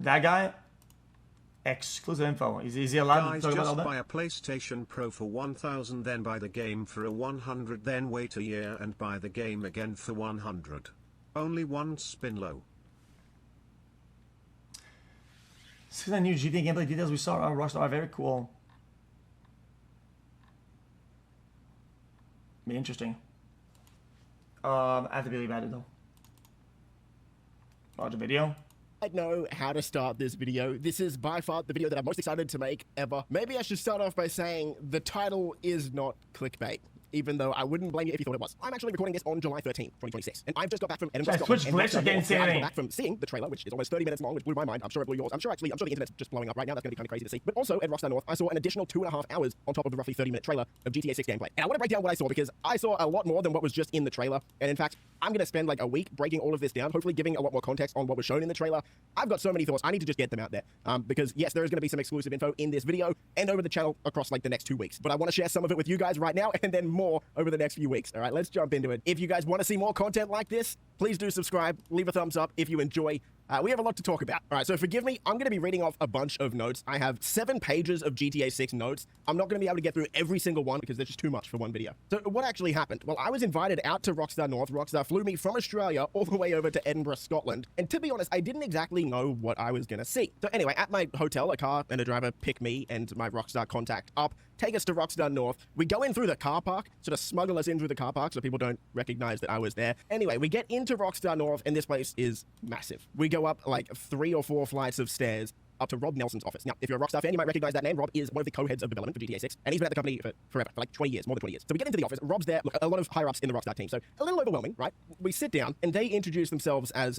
That guy? Exclusive info. Is he allowed to talk about all that? Buy a PlayStation Pro for 1,000, then buy the game for a 100, then wait a year and buy the game again for 100. Only one spin low. Some of the new GTA gameplay details we saw on Rockstar are very cool. Be interesting. I have to believe about it though. Watch a video. I know how to start this video. This is by far the video that I'm most excited to make ever. Maybe I should start off by saying the title is not clickbait, even though I wouldn't blame you if you thought it was. I'm actually recording this on July 13th, 2026, and I've just got back from Edinburgh, Scotland. Twitch glitch again, I got back from seeing the trailer, which is almost 30 minutes long, which blew my mind. I'm sure it blew yours. I'm sure the internet's just blowing up right now. That's going to be kind of crazy to see. But also at Rockstar North, I saw an additional 2.5 hours on top of the roughly 30-minute trailer of GTA 6 gameplay. And I want to break down what I saw because I saw a lot more than what was just in the trailer. And in fact, I'm going to spend like a week breaking all of this down, hopefully giving a lot more context on what was shown in the trailer. I've got so many thoughts. I need to just get them out there. Because yes, there is going to be some exclusive info in this video and over the channel across like the next 2 weeks. But I want to share some of it with you guys right now and then more over the next few weeks. All right, let's jump into it. If you guys want to see more content like this, please do subscribe, leave a thumbs up if you enjoy. We have a lot to talk about. All right, so forgive me, I'm going to be reading off a bunch of notes. I have 7 pages of GTA 6 notes. I'm not going to be able to get through every single one because there's just too much for one video. So what actually happened? Well, I was invited out to Rockstar North. Rockstar flew me from Australia all the way over to Edinburgh, Scotland. And to be honest, I didn't exactly know what I was going to see. So anyway, at my hotel, a car and a driver pick me and my Rockstar contact up, take us to Rockstar North. We go in through the car park, sort of smuggle us in through the car park so people don't recognize that I was there. Anyway, we get into Rockstar North and this place is massive. We go up like 3 or 4 flights of stairs up to Rob Nelson's office. Now, if you're a Rockstar fan, you might recognize that name. Rob is one of the co-heads of development for GTA 6, and he's been at the company for forever, for like 20 years, more than 20 years. So we get into the office, Rob's there, look, a lot of higher-ups in the Rockstar team, so a little overwhelming, right? We sit down, and they introduce themselves as...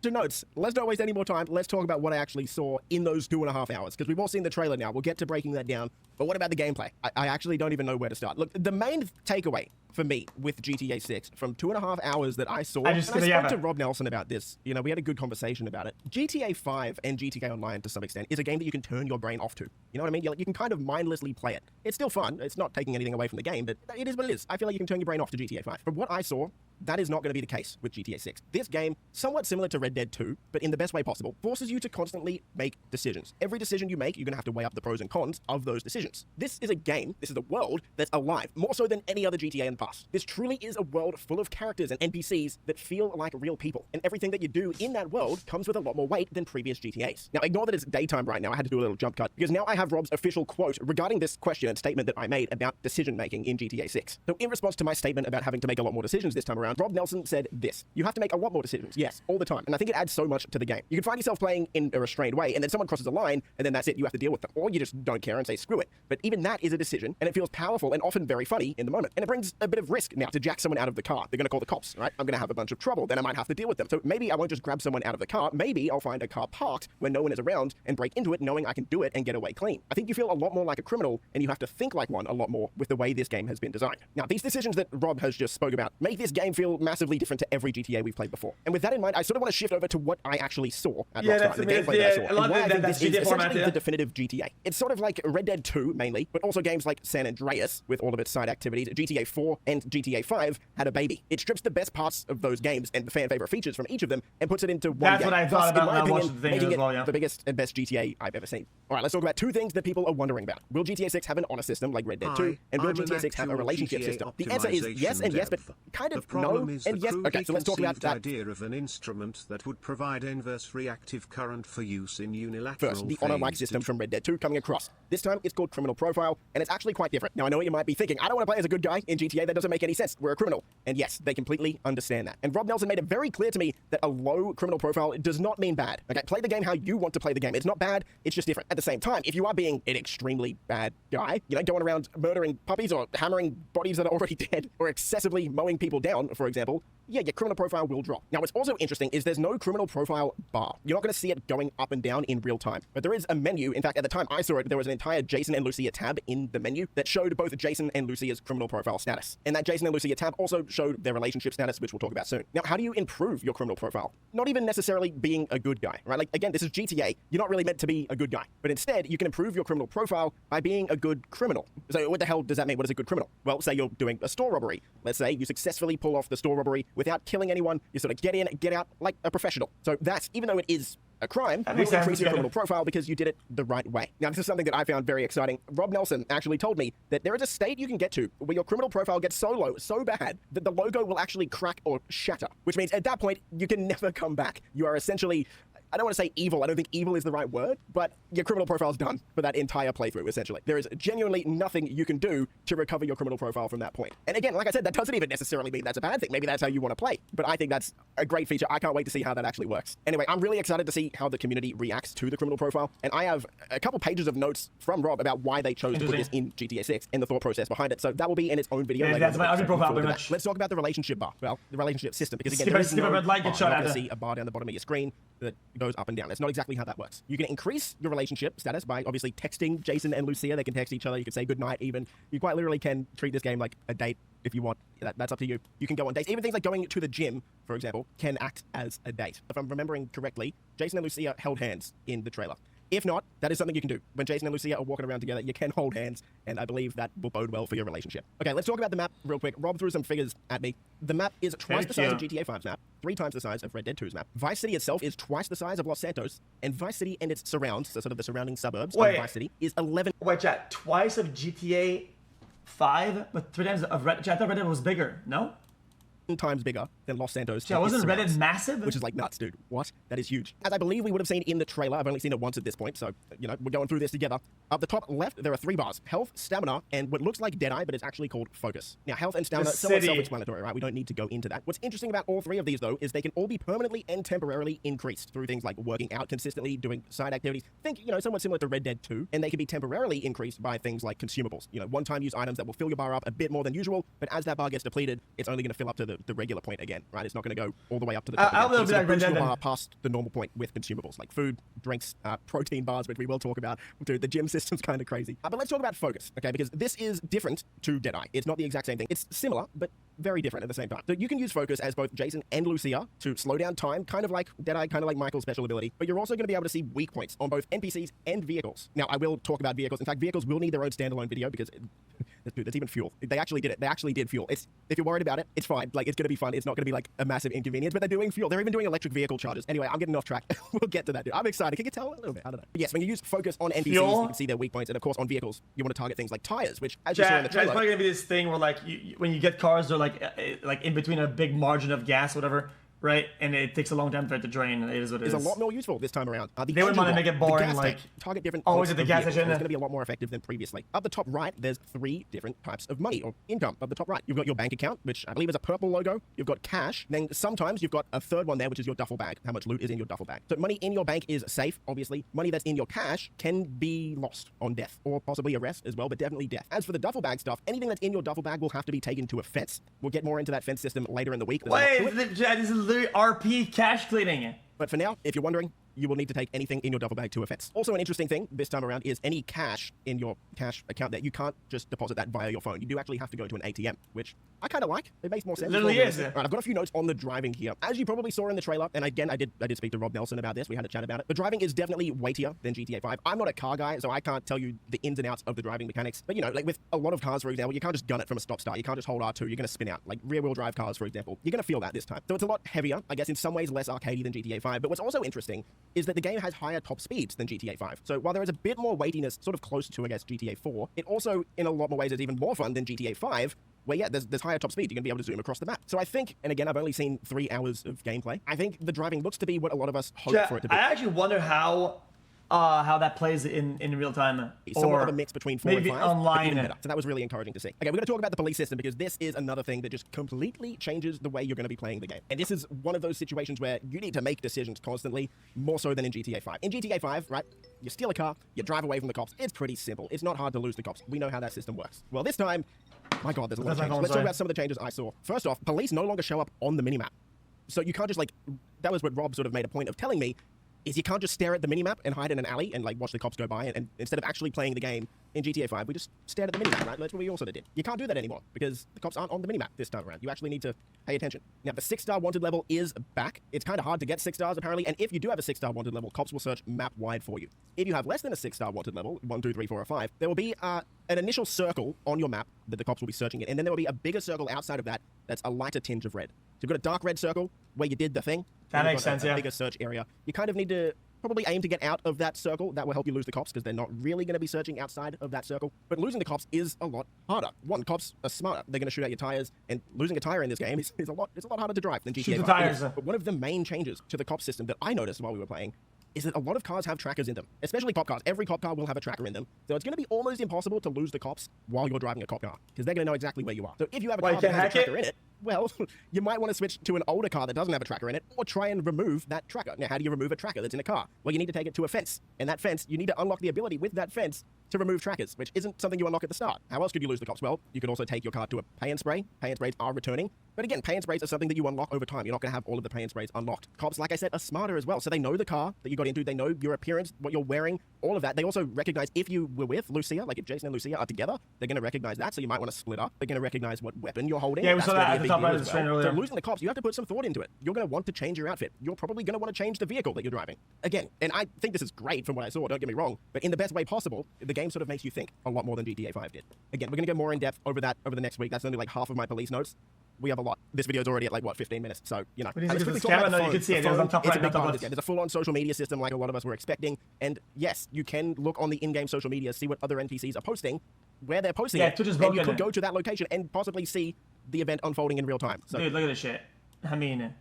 So notes, let's not waste any more time. Let's talk about what I actually saw in those 2.5 hours, because we've all seen the trailer now. We'll get to breaking that down. But what about the gameplay? I actually don't even know where to start. Look, the main takeaway for me with GTA 6 from 2.5 hours that I saw, and I spoke to Rob Nelson about this. You know, we had a good conversation about it. GTA 5 and GTA Online, to some extent, is a game that you can turn your brain off to. You know what I mean? You can kind of mindlessly play it. It's still fun. It's not taking anything away from the game, but it is what it is. I feel like you can turn your brain off to GTA 5. From what I saw, that is not going to be the case with GTA 6. This game, somewhat similar to Red Dead 2, but in the best way possible, forces you to constantly make decisions. Every decision you make, you're going to have to weigh up the pros and cons of those decisions. This is a game, this is a world that's alive, more so than any other GTA in the past. This truly is a world full of characters and NPCs that feel like real people. And everything that you do in that world comes with a lot more weight than previous GTAs. Now, ignore that it's daytime right now. I had to do a little jump cut because now I have Rob's official quote regarding this question and statement that I made about decision-making in GTA 6. So in response to my statement about having to make a lot more decisions this time around, Rob Nelson said this: you have to make a lot more decisions. Yes, all the time. And I think it adds so much to the game. You can find yourself playing in a restrained way, and then someone crosses a line, and then that's it. You have to deal with them. Or you just don't care and say, screw it. But even that is a decision, and it feels powerful and often very funny in the moment. And it brings a bit of risk now to jack someone out of the car. They're going to call the cops, right? I'm going to have a bunch of trouble. Then I might have to deal with them. So maybe I won't just grab someone out of the car. Maybe I'll find a car parked when no one is around and break into it knowing I can do it and get away clean. I think you feel a lot more like a criminal, and you have to think like one a lot more with the way this game has been designed. Now, these decisions that Rob has just spoke about make this game feel massively different to every GTA we've played before. And with that in mind, I sort of want to shift over to what I actually saw at Rockstar, the gameplay that I saw. And why I think this is essentially the definitive GTA. It's sort of like Red Dead 2, mainly, but also games like San Andreas, with all of its side activities. GTA 4 and GTA 5 had a baby. It strips the best parts of those games and the fan favorite features from each of them and puts it into one game. That's what I thought about when I watched the thing making as well, yeah. it the biggest and best GTA I've ever seen. All right, let's talk about 2 things that people are wondering about. Will GTA 6 have an honor system like Red Dead 2? And will GTA 6 have a relationship system? The answer is yes and yes, but kind of no and yes. Okay, so let's talk about that. Idea of an instrument that would provide inverse reactive current for use in unilateral First, the honor-like system from Red Dead 2 coming across. This time, it's called Criminal Profile, and it's actually quite different. Now, I know what you might be thinking. I don't want to play as a good guy in GTA. That doesn't make any sense. We're a criminal. And yes, they completely understand that. And Rob Nelson made it very clear to me that a low criminal profile does not mean bad. Okay, play the game how you want to play the game. It's not bad. It's just different. At the same time, if you are being an extremely bad guy, you know, going around murdering puppies or hammering bodies that are already dead or excessively mowing people down, for example, yeah, your criminal profile will drop. Now, what's also interesting is there's no criminal profile bar. You're not going to see it going up and down in real time. But there is a menu. In fact, at the time I saw it, there was an entire Jason and Lucia tab in the menu that showed both Jason and Lucia's criminal profile status. And that Jason and Lucia tab also showed their relationship status, which we'll talk about soon. Now, how do you improve your criminal profile? Not even necessarily being a good guy, right? Like, again, this is GTA. You're not really meant to be a good guy. But instead, you can improve your criminal profile by being a good criminal. So what the hell does that mean? What is a good criminal? Well, say you're doing a store robbery. Let's say you successfully pull off the store robbery without killing anyone. You sort of get in, get out like a professional. So that's, even though it is a crime, will makes sense, increase your yeah. criminal profile because you did it the right way. Now, this is something that I found very exciting. Rob Nelson actually told me that there is a state you can get to where your criminal profile gets so low, so bad, that the logo will actually crack or shatter, which means at that point, you can never come back. You are essentially, I don't want to say evil. I don't think evil is the right word, but your criminal profile is done for that entire playthrough, essentially. There is genuinely nothing you can do to recover your criminal profile from that point. And again, like I said, that doesn't even necessarily mean that's a bad thing. Maybe that's how you want to play. But I think that's a great feature. I can't wait to see how that actually works. Anyway, I'm really excited to see how the community reacts to the criminal profile. And I have a couple pages of notes from Rob about why they chose to put this in GTA 6 and the thought process behind it. So that will be in its own video. Yeah, that's my other profile pretty much. Let's talk about the relationship bar. Well, the relationship system. Because again, Skip a red light, get shot you're not at going to it. see a bar down the bottom of your screen that goes up and down. That's not exactly how that works. You can increase your relationship status by obviously texting Jason and Lucia. They can text each other. You can say goodnight even. You quite literally can treat this game like a date if you want. That's up to you. You can go on dates. Even things like going to the gym, for example, can act as a date. If I'm remembering correctly, Jason and Lucia held hands in the trailer. If not, that is something you can do. When Jason and Lucia are walking around together, you can hold hands, and I believe that will bode well for your relationship. Okay, let's talk about the map real quick. Rob threw some figures at me. The map is twice the size of GTA 5's map, 3 times the size of Red Dead 2's map. Vice City itself is twice the size of Los Santos, and Vice City and its surrounds, so sort of the surrounding suburbs of Vice City, is 11. Wait, chat. Twice of GTA 5, but 3 times of Red. Chat, I thought Red Dead was bigger. No. Times bigger than Los Santos. Yeah, wasn't Red Dead massive? Which is like nuts, dude. What? That is huge. As I believe we would have seen in the trailer, I've only seen it once at this point, so, you know, we're going through this together. Up the top left, there are 3 bars. Health, stamina, and what looks like Deadeye, but it's actually called Focus. Now, health and stamina, somewhat self-explanatory, right? We don't need to go into that. What's interesting about all 3 of these, though, is they can all be permanently and temporarily increased through things like working out consistently, doing side activities. Think, you know, somewhat similar to Red Dead 2, and they can be temporarily increased by things like consumables. You know, one-time use items that will fill your bar up a bit more than usual, but as that bar gets depleted, it's only going to fill up to the regular point again. Right, it's not going to go all the way up to the top. I'll It's be like your bar past the normal point with consumables like food, drinks, protein bars, which we will talk about. Dude, the gym system's kind of crazy. But let's talk about Focus, okay? Because this is different to Deadeye. It's not the exact same thing. It's similar, but very different at the same time. So you can use Focus as both Jason and Lucia to slow down time, kind of like Deadeye, kind of like Michael's special ability. But you're also going to be able to see weak points on both NPCs and vehicles. Now, I will talk about vehicles. In fact, vehicles will need their own standalone video because that's even fuel. They actually did it. They actually did fuel. If you're worried about it, it's fine. Like, it's going to be fun. It's not going to be like a massive inconvenience, but they're doing fuel. They're even doing electric vehicle charges. Anyway, I'm getting off track. We'll get to that, dude. I'm excited. Can you tell a little bit? I don't know. But yes, when you use Focus on NPCs, you can see their weak points. And of course, on vehicles, you want to target things like tires, which, as you saw in the trailer, it's probably going to be this thing where, like, when you get cars, they're like in between a big margin of gas, whatever. Right, and it takes a long time for it to drain. It is what it is. It's a lot more useful this time around. They wouldn't want to make it boring, like target different. Always at the gas station. It's going to be a lot more effective than previously. Up the top right, there's 3 different types of money or income. Up the top right, you've got your bank account, which I believe is a purple logo. You've got cash. Then sometimes you've got a third one there, which is your duffel bag. How much loot is in your duffel bag? So money in your bank is safe, obviously. Money that's in your cash can be lost on death or possibly arrest as well, but definitely death. As for the duffel bag stuff, anything that's in your duffel bag will have to be taken to a fence. We'll get more into that fence system later in the week. Wait, this is literally RP cash cleaning. But for now, if you're wondering, you will need to take anything in your duffel bag to a fence. Also, an interesting thing this time around is any cash in your cash account that you can't just deposit that via your phone. You do actually have to go to an ATM, which I kind of like. It makes more sense. It literally is. Right, I've got a few notes on the driving here. As you probably saw in the trailer, and again, I did speak to Rob Nelson about this. We had a chat about it. The driving is definitely weightier than GTA 5. I'm not a car guy, so I can't tell you the ins and outs of the driving mechanics. But, you know, like with a lot of cars, for example, you can't just gun it from a stop-start. You can't just hold R2. You're going to spin out. Like rear-wheel drive cars, for example. You're going to feel that this time. So it's a lot heavier. I guess in some ways less arcadey than GTA 5. But what's also interesting is that the game has higher top speeds than GTA 5. So while there is a bit more weightiness, sort of closer to, I guess, GTA 4, it also, in a lot more ways, is even more fun than GTA 5, where, yeah, there's higher top speed. You're going to be able to zoom across the map. So I think, and again, I've only seen 3 hours of gameplay, I think the driving looks to be what a lot of us hope for it to be. I actually wonder how that plays in real time. Somewhat of a mix between 4 and 5. Maybe online. So that was really encouraging to see. Okay, we're going to talk about the police system because this is another thing that just completely changes the way you're going to be playing the game. And this is one of those situations where you need to make decisions constantly, more so than in GTA 5. In GTA 5, right, you steal a car, you drive away from the cops. It's pretty simple. It's not hard to lose the cops. We know how that system works. Well, this time, my God, there's a lot of changes. Let's talk about some of the changes I saw. First off, police no longer show up on the minimap. So you can't just, like, that was what Rob sort of made a point of telling me, is you can't just stare at the minimap and hide in an alley and, like, watch the cops go by. And instead of actually playing the game in GTA 5, we just stared at the minimap, right? That's what we all sort of did. You can't do that anymore because the cops aren't on the minimap this time around. You actually need to pay attention. Now, the 6-star wanted level is back. It's kind of hard to get 6 stars, apparently. And if you do have a 6-star wanted level, cops will search map-wide for you. If you have less than a 6-star wanted level, 1, 2, 3, 4, or 5, there will be an initial circle on your map that the cops will be searching it. And then there will be a bigger circle outside of that that's a lighter tinge of red. You've got a dark red circle where you did the thing. That and you've makes got sense, a yeah. bigger search area. You kind of need to probably aim to get out of that circle. That will help you lose the cops because they're not really going to be searching outside of that circle. But losing the cops is a lot harder. One, cops are smarter. They're going to shoot out your tires, and losing a tire in this game is a lot harder to drive than GTA 5. Shoot the tires. But one of the main changes to the cop system that I noticed while we were playing is that a lot of cars have trackers in them, especially cop cars. Every cop car will have a tracker in them. So it's going to be almost impossible to lose the cops while you're driving a cop car because they're going to know exactly where you are. So if you have a car that has a tracker in it, well, you might want to switch to an older car that doesn't have a tracker in it or try and remove that tracker. Now, how do you remove a tracker that's in a car? Well, you need to take it to a fence. And that fence, you need to unlock the ability with that fence to remove trackers, which isn't something you unlock at the start. How else could you lose the cops? Well, you could also take your car to a pay and spray. Pay and sprays are returning. But again, pay and sprays are something that you unlock over time. You're not going to have all of the pay and sprays unlocked. Cops, like I said, are smarter as well. So they know the car that you got into. They know your appearance, what you're wearing, all of that. They also recognize if you were with Lucia, like if Jason and Lucia are together, they're going to recognize that. So you might want to split up. They're going to recognize what weapon you're holding. Yeah, we That's saw gonna that be at a the big top deal right of as the screen well. earlier. So losing the cops, you have to put some thought into it. You're going to want to change your outfit. You're probably going to want to change the vehicle that you're driving. Again, and I think this is great from what I saw, don't get me wrong, but in the best way possible, the game sort of makes you think a lot more than GTA 5 did. Again, we're going to go more in depth over that over the next week. That's only like half of my police notes. We have a lot. This video is already at like, what, 15 minutes? So, you know. What do you let's think of quickly this talk about camera? the No, you phone. can see it. The It was on phone, top it's right, a big not top part of left. this game. There's a full-on social media system like a lot of us were expecting. And yes, you can look on the in-game social media, see what other NPCs are posting, where they're posting Yeah, it. Twitch is And you broken. could go to that location and possibly see the event unfolding in real time. So, Dude, look at this shit. I mean,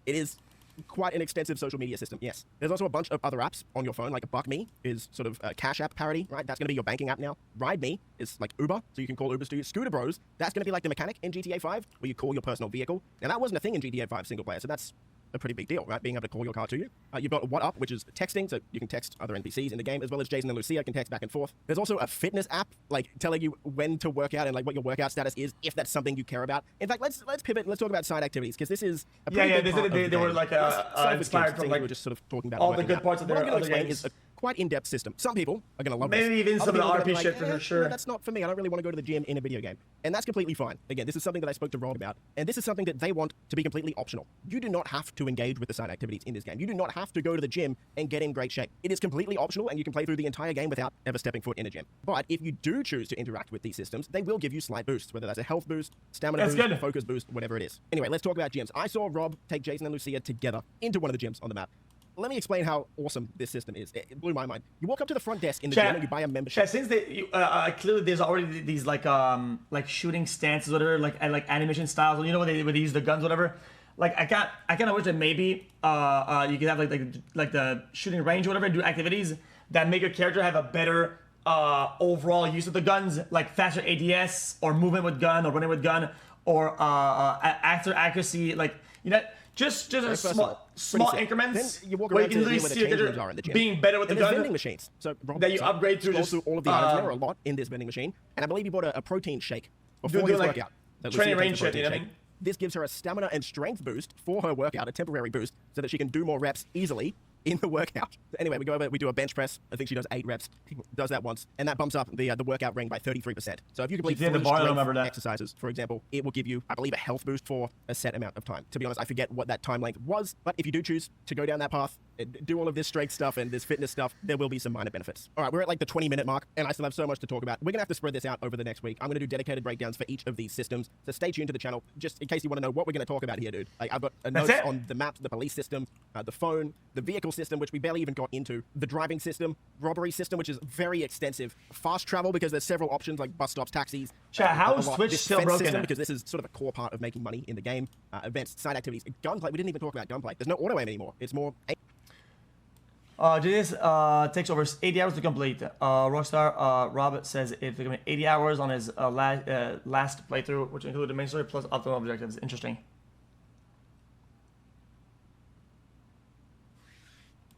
it is quite an extensive social media system, yes. There's also a bunch of other apps on your phone, like Buck Me is sort of a Cash App parody, right? That's going to be your banking app now. Ride Me is like Uber, so you can call Ubers to you. Scooter Bros, that's going to be like the mechanic in GTA 5, where you call your personal vehicle. Now, that wasn't a thing in GTA 5 single player, so that's a pretty big deal, right? Being able to call your car to you. You've got What Up, which is texting, so you can text other NPCs in the game, as well as Jason and Lucia can text back and forth. There's also a fitness app, like telling you when to work out and like what your workout status is, if that's something you care about. In fact, let's pivot. Let's talk about side activities because this is a pretty big part of the they were game. like Aside inspired things from we like were just sort of talking about all the working good out. parts of What their I'm going to other explain games. is a quite in-depth system. Some people are going to love this. Maybe even Other some of the people are gonna RP be shit for sure. No, that's not for me. I don't really want to go to the gym in a video game. And that's completely fine. Again, this is something that I spoke to Rob about. And this is something that they want to be completely optional. You do not have to engage with the side activities in this game. You do not have to go to the gym and get in great shape. It is completely optional and you can play through the entire game without ever stepping foot in a gym. But if you do choose to interact with these systems, they will give you slight boosts, whether that's a health boost, stamina That's boost, good. focus boost, whatever it is. Anyway, let's talk about gyms. I saw Rob take Jason and Lucia together into one of the gyms on the map. Let me explain how awesome this system is. It blew my mind. You walk up to the front desk in the gym and you buy a membership. Chat, since clearly there's already these like shooting stances, whatever, like animation styles. You know when they use the guns, whatever. Like I kind of wish that maybe you could have like the shooting range, or whatever, and do activities that make your character have a better overall use of the guns, like faster ADS or movement with gun or running with gun or after accuracy, like you know. Just a small increments Then you walk where around you can to literally where the see your change rooms character are in the gym. being better with the And there's gun. vending machines. So Rob, that you upgrade through scroll just, through all of the items. There are a lot in this vending machine, and I believe you bought a protein shake before Do his like workout. That training Lucia range takes the shit, you know what I protein mean? shake. This gives her a stamina and strength boost for her workout, a temporary boost, so that she can do more reps easily in the workout. Anyway, we do a bench press. I think she does 8 reps, does that once, and that bumps up the workout ring by 33%. So if you complete She did 3 the bar, I strength remember that. exercises, for example, it will give you, I believe, a health boost for a set amount of time. To be honest, I forget what that time length was, but if you do choose to go down that path, do all of this strength stuff and this fitness stuff, there will be some minor benefits. All right, we're at like the 20-minute mark, and I still have so much to talk about. We're going to have to spread this out over the next week. I'm going to do dedicated breakdowns for each of these systems, so stay tuned to the channel, just in case you want to know what we're going to talk about here, dude. Like, I've got notes it. on the maps, the police system, the phone, the vehicle system, which we barely even got into, the driving system, robbery system, which is very extensive, fast travel, because there's several options like bus stops, taxis. Chat, how is a lot. Twitch This still fence broken? system, because this is sort of a core part of making money in the game. Events, side activities, gunplay. We didn't even talk about gunplay. There's no auto aim anymore. It's more this takes over 80 hours to complete. Rockstar Robert says it took him 80 hours on his last playthrough, which included the main story plus optimal objectives. Interesting.